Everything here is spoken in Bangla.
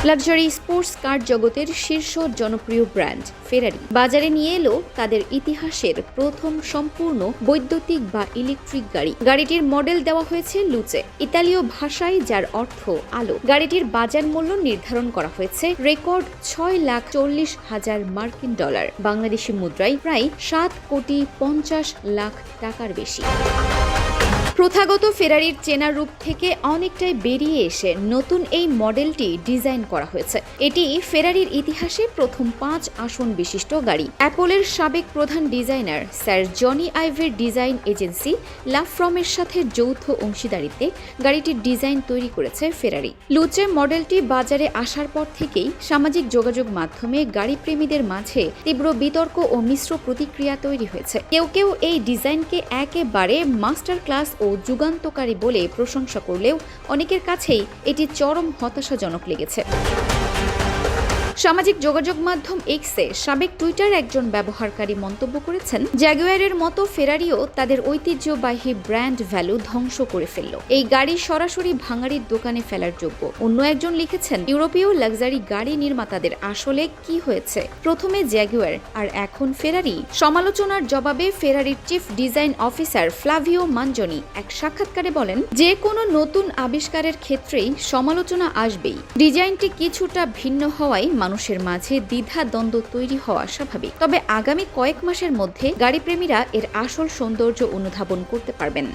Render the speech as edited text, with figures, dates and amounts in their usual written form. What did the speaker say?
লাক্সারি স্পোর্টস কার জগতের শীর্ষ জনপ্রিয় ব্র্যান্ড ফেরারি বাজারে নিয়ে এলো তাদের ইতিহাসের প্রথম সম্পূর্ণ বৈদ্যুতিক বা ইলেকট্রিক গাড়ি। গাড়িটির মডেল দেওয়া হয়েছে লুচে, ইতালীয় ভাষায়, যার অর্থ আলো। গাড়িটির বাজার মূল্য নির্ধারণ করা হয়েছে রেকর্ড $6,40,000 মার্কিন, বাংলাদেশি মুদ্রায় প্রায় 7,50,00,000 টাকার বেশি। প্রথাগত ফেরারির চেনা রূপ থেকে অনেকটাই বেরিয়ে এসে নতুন এই মডেলটি ডিজাইন করা হয়েছে। এটি ফেরারির ইতিহাসে প্রথম 5 আসন বিশিষ্ট গাড়ি। অ্যাপলের সাবেক প্রধান ডিজাইনার স্যার জনি আইভের ডিজাইন এজেন্সি লাফ্রমের সাথে যৌথ অংশীদারিত্বে গাড়িটির ডিজাইন তৈরি করেছে ফেরারি। লুচে মডেলটি বাজারে আসার পর থেকেই সামাজিক যোগাযোগ মাধ্যমে গাড়ি প্রেমীদের মাঝে তীব্র বিতর্ক ও মিশ্র প্রতিক্রিয়া তৈরি হয়েছে। কেউ কেউ এই ডিজাইনকে একেবারে মাস্টার ক্লাস ও যুগান্তকারী বলে প্রশংসা করলেও অনেকের কাছেই এটি চরম হতাশাজনক লেগেছে। সামাজিক যোগাযোগ মাধ্যম এক্সে সাবেক টুইটার একজন ব্যবহারকারী মন্তব্য করেছেন, জ্যাগুয়ারের মতো ফেরারিও তাদের ঐতিহ্যবাহী ব্র্যান্ড ভ্যালু ধ্বংস করে ফেলল। এই গাড়ি সরাসরি ভাঙাড়ির দোকানে ফেলার যোগ্য। অন্য একজন লিখেছেন, ইউরোপীয় লাক্সারি গাড়ি নির্মাতাদের আসলে কি হয়েছে? প্রথমে জ্যাগুয়ার আর এখন ফেরারি। সমালোচনার জবাবে ফেরারির চিফ ডিজাইন অফিসার ফ্লাভিও মানজনি এক সাক্ষাৎকারে বলেন, যে কোনো নতুন আবিষ্কারের ক্ষেত্রেই সমালোচনা আসবেই। ডিজাইনটি কিছুটা ভিন্ন হওয়ায় মানুষের মাঝে দ্বিধা দ্বন্দ্ব তৈরি হওয়া স্বাভাবিক। তবে আগামী কয়েক মাসের মধ্যে গাড়িপ্রেমীরা এর আসল সৌন্দর্য অনুধাবন করতে পারবেন।